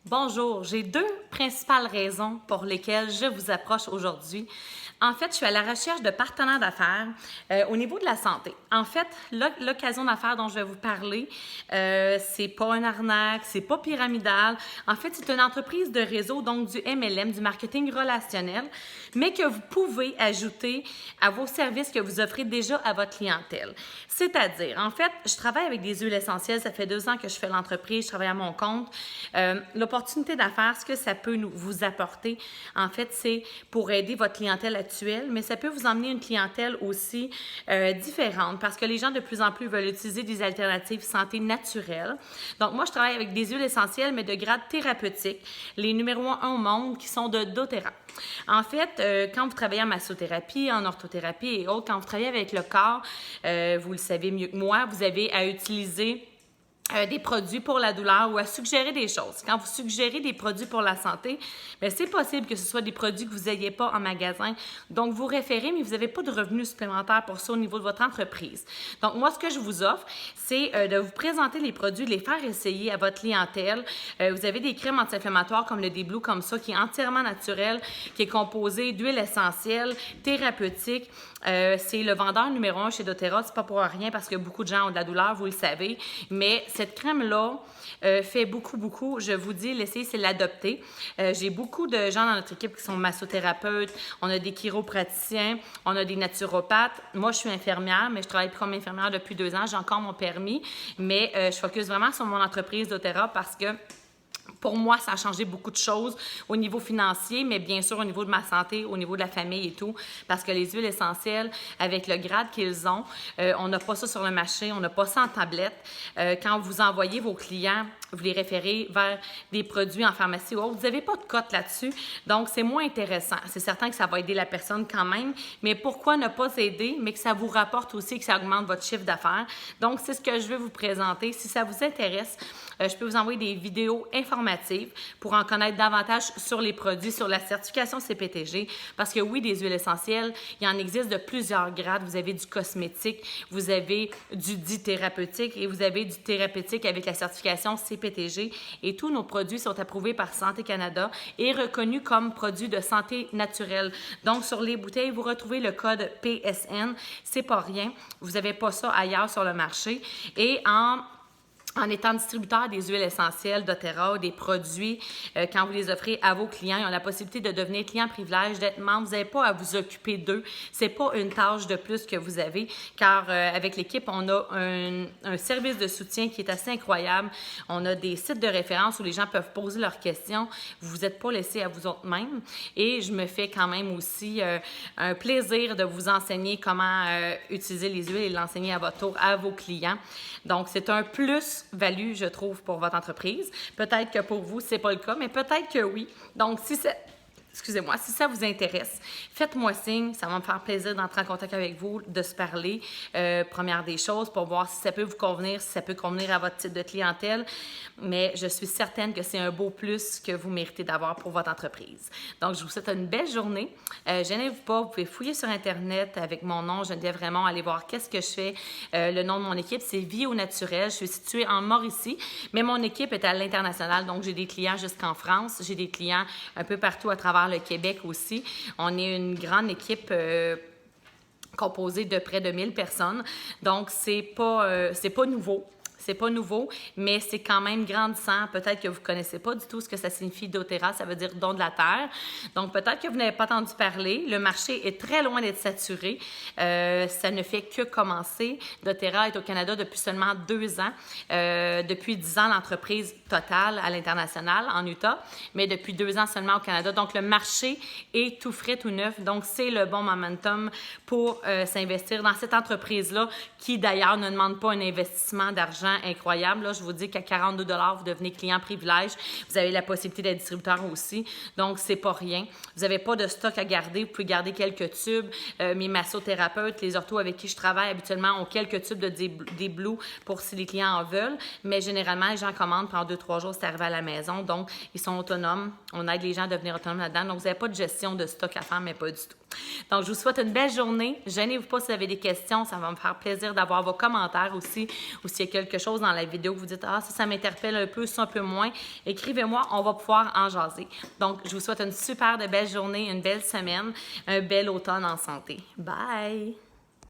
Bonjour, j'ai deux principales raisons pour lesquelles je vous approche aujourd'hui. En fait, je suis à la recherche de partenaires d'affaires au niveau de la santé. En fait, l'occasion d'affaires dont je vais vous parler, c'est pas une arnaque, c'est pas pyramidal. En fait, c'est une entreprise de réseau, donc du MLM, du marketing relationnel, mais que vous pouvez ajouter à vos services que vous offrez déjà à votre clientèle. C'est-à-dire, en fait, je travaille avec des huiles essentielles. Ça fait 2 ans que je fais l'entreprise, je travaille à mon compte. L'opportunité d'affaires, ce que ça peut vous apporter, en fait, c'est pour aider votre clientèle actuelle, mais ça peut vous emmener une clientèle aussi différente parce que les gens de plus en plus veulent utiliser des alternatives santé naturelles. Donc, moi, je travaille avec des huiles essentielles, mais de grade thérapeutique, les numéros 1 au monde qui sont de doTERRA. En fait, quand vous travaillez en massothérapie, en orthothérapie et autres, quand vous travaillez avec le corps, vous le savez mieux que moi, vous avez à utiliser des produits pour la douleur ou à suggérer des choses. Quand vous suggérez des produits pour la santé, bien, c'est possible que ce soit des produits que vous n'ayez pas en magasin. Donc, vous référez, mais vous n'avez pas de revenus supplémentaires pour ça au niveau de votre entreprise. Donc, moi, ce que je vous offre, c'est de vous présenter les produits, de les faire essayer à votre clientèle. Vous avez des crèmes anti-inflammatoires comme le D-Blue, comme ça, qui est entièrement naturel, qui est composé d'huile essentielle, thérapeutique. C'est le vendeur numéro 1 chez doTERRA. C'est pas pour rien parce que beaucoup de gens ont de la douleur, vous le savez. Mais cette crème-là fait beaucoup. Je vous dis, l'essayer, c'est l'adopter. J'ai beaucoup de gens dans notre équipe qui sont massothérapeutes. On a des chiropraticiens, on a des naturopathes. Moi, je suis infirmière, mais je travaille plus comme infirmière depuis 2 ans. J'ai encore mon permis, mais je focus vraiment sur mon entreprise doTERRA parce que pour moi, ça a changé beaucoup de choses au niveau financier, mais bien sûr au niveau de ma santé, au niveau de la famille et tout, parce que les huiles essentielles, avec le grade qu'ils ont, on n'a pas ça sur le marché, on n'a pas ça en tablette. Quand vous envoyez vos clients, vous les référez vers des produits en pharmacie ou autre, vous n'avez pas de cote là-dessus, donc c'est moins intéressant. C'est certain que ça va aider la personne quand même, mais pourquoi ne pas aider, mais que ça vous rapporte aussi, que ça augmente votre chiffre d'affaires. Donc, c'est ce que je vais vous présenter. Si ça vous intéresse, je peux vous envoyer des vidéos informatives pour en connaître davantage sur les produits, sur la certification CPTG, parce que oui, des huiles essentielles, il y en existe de plusieurs grades. Vous avez du cosmétique, vous avez du dit thérapeutique et vous avez du thérapeutique avec la certification CPTG. Et tous nos produits sont approuvés par Santé Canada et reconnus comme produits de santé naturelle. Donc, sur les bouteilles, vous retrouvez le code PSN. C'est pas rien. Vous n'avez pas ça ailleurs sur le marché. Et en étant distributeur des huiles essentielles doTERRA, des produits, quand vous les offrez à vos clients, ils ont la possibilité de devenir client privilège, d'être membre. Vous n'avez pas à vous occuper d'eux. C'est pas une tâche de plus que vous avez, car avec l'équipe, on a un service de soutien qui est assez incroyable. On a des sites de référence où les gens peuvent poser leurs questions. Vous vous êtes pas laissés à vous autres mêmes. Et je me fais quand même aussi un plaisir de vous enseigner comment utiliser les huiles et l'enseigner à votre tour à vos clients. Donc, c'est un plus-value, je trouve, pour votre entreprise. Peut-être que pour vous, c'est pas le cas, mais peut-être que oui. Donc, si ça vous intéresse, faites-moi signe. Ça va me faire plaisir d'entrer en contact avec vous, de se parler. Première des choses, pour voir si ça peut vous convenir, si ça peut convenir à votre type de clientèle. Mais je suis certaine que c'est un beau plus que vous méritez d'avoir pour votre entreprise. Donc, je vous souhaite une belle journée. Gênez-vous pas, vous pouvez fouiller sur Internet avec mon nom, Geneviève Raymond, aller voir qu'est-ce que je fais. Le nom de mon équipe, c'est Vie au naturel. Je suis située en Mauricie, mais mon équipe est à l'international. Donc, j'ai des clients jusqu'en France. J'ai des clients un peu partout à travers le Québec aussi. On est une grande équipe composée de près de 1000 personnes. Donc, c'est pas nouveau. C'est pas nouveau, mais c'est quand même grandissant. Peut-être que vous ne connaissez pas du tout ce que ça signifie doTERRA, ça veut dire don de la terre. Donc, peut-être que vous n'avez pas entendu parler. Le marché est très loin d'être saturé. Ça ne fait que commencer. doTERRA est au Canada depuis seulement 2 ans. Depuis 10 ans, l'entreprise totale à l'international, en Utah, mais depuis 2 ans seulement au Canada. Donc, le marché est tout frais, tout neuf. Donc, c'est le bon momentum pour s'investir dans cette entreprise-là, qui d'ailleurs ne demande pas un investissement d'argent incroyable. Là, je vous dis qu'à 42 $, vous devenez client privilège. Vous avez la possibilité d'être distributeur aussi. Donc, c'est pas rien. Vous n'avez pas de stock à garder. Vous pouvez garder quelques tubes. Mes massothérapeutes, les orthos avec qui je travaille habituellement ont quelques tubes de D-Blue pour si les clients en veulent. Mais généralement, les gens commandent pendant 2-3 jours, c'est arrivé à la maison. Donc, ils sont autonomes. On aide les gens à devenir autonomes là-dedans. Donc, vous n'avez pas de gestion de stock à faire, mais pas du tout. Donc, je vous souhaite une belle journée. Gênez-vous pas si vous avez des questions. Ça va me faire plaisir d'avoir vos commentaires aussi. Ou s'il y a quelque chose dans la vidéo que vous dites « Ah, ça m'interpelle un peu, ça un peu moins », écrivez-moi, on va pouvoir en jaser. Donc, je vous souhaite une super de belle journée, une belle semaine, un bel automne en santé. Bye!